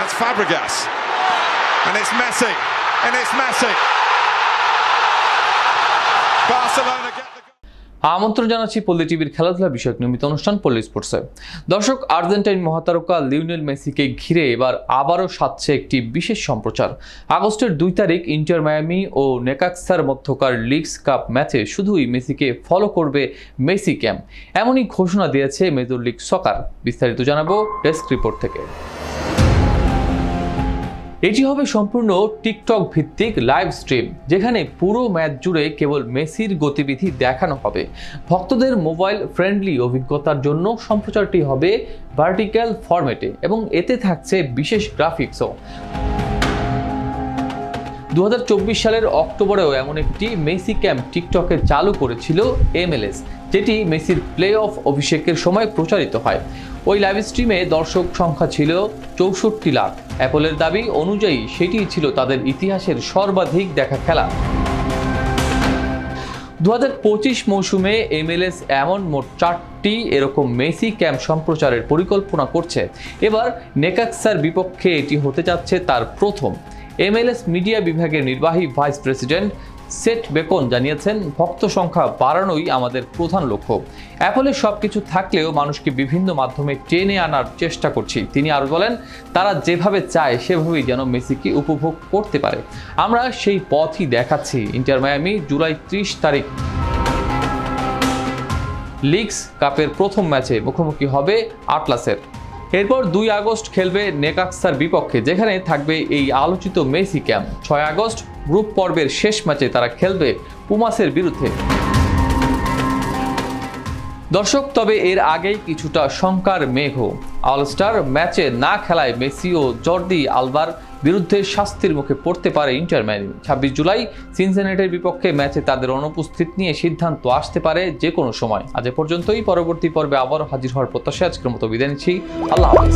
That's Fabregas. And it's Messi. And it's Messi. Barcelona get the আমন্ত্রণ জানাচ্ছি পল্লী টিভির খেলাধুলা বিষয়ক নিয়মিত অনুষ্ঠান পল্লী স্পোর্টসে। দর্শক, আর্জেন্টাইন মহাতারকা লিওনেল মেসিকে ঘিরে এবার আবারও সাজছে একটি বিশেষ সম্প্রচার। আগস্টের 2 তারিখ ইন্টার মায়ামি ও নেকাক্সার মধ্যকার লিগস কাপ ম্যাচে শুধুই মেসিকে ফলো করবে মেসি ক্যাম্প, এমনই ঘোষণা দিয়েছে মেজর লিগ সকার। বিস্তারিত জানাবো ডেস্ক রিপোর্ট থেকে। এটি হবে সম্পূর্ণ টিকটক ভিত্তিক লাইভ স্ট্রিম, যেখানে পুরো ম্যাচ জুড়ে কেবল মেসির গতিবিধি দেখানো হবে। ভক্তদের মোবাইল ফ্রেন্ডলি অভিজ্ঞতার জন্য সম্প্রচারটি হবে ভার্টিক্যাল ফরম্যাটে এবং এতে থাকছে বিশেষ গ্রাফিক্সও। 2024 সালের অক্টোবরেও এমন একটি মেসি ক্যাম্প টিকটকে চালু করেছিল MLS, যেটি মেসির প্লে অফ অভিষেকের সময় প্রচারিত হয়। ওই লাইভ স্ট্রিমে দর্শক সংখ্যা ছিল 64 লাখ। অ্যাপলের দাবি অনুযায়ী সেটি ছিল তাদের ইতিহাসের সর্বাধিক দেখা খেলা। 2025 মৌসুমে MLS এমন মোট 4টি এরকম মেসি ক্যাম্প সম্প্রচারের পরিকল্পনা করছে। এবার নেকাক্সার বিপক্ষে এটি হতে যাচ্ছে তার প্রথম। MLS মিডিয়া বিভাগের নির্বাহী ভাইস প্রেসিডেন্ট সেট বেকন জানিয়েছেন, ভক্ত সংখ্যা বাড়ানোই আমাদের প্রধান লক্ষ্য। অ্যাপলের সবকিছু থাকলেও মানুষকে বিভিন্ন মাধ্যমে টেনে আনার চেষ্টা করছি। তিনি আরও বলেন, তারা যেভাবে চায় সেভাবেই যেন মেসিকে উপভোগ করতে পারে। আমরা সেই পথই দেখাচ্ছি। ইন্টার মায়ামি জুলাই 30 তারিখ লিগস কাপের প্রথম ম্যাচে মুখোমুখি হবে আটলাসের। এরপর 2 আগস্ট খেলবে নেকাক্সার বিপক্ষে, যেখানে থাকবে এই আলোচিত মেসি ক্যাম্প। 6 আগস্ট গ্রুপ পর্বের শেষ ম্যাচে তারা খেলবে পুমাসের বিরুদ্ধে। দর্শক, তবে এর আগেই কিছুটা শঙ্কার মেঘ। অলস্টার ম্যাচে না খেলায় মেসি ও জর্দি আলবার বিরুদ্ধে শাস্তির মুখে পড়তে পারে ইন্টার মায়ামি। 26 জুলাই সিনসিনাটির বিপক্ষে ম্যাচে তাদের অনুপস্থিত নিয়ে সিদ্ধান্ত আসতে পারে যে কোনো সময়। আজ পর্যন্তই। পরবর্তী পর্বে আবারও হাজির হওয়ার প্রত্যাশায় আজকের মতো বিদায় নিচ্ছি। আল্লাহ হাফেজ।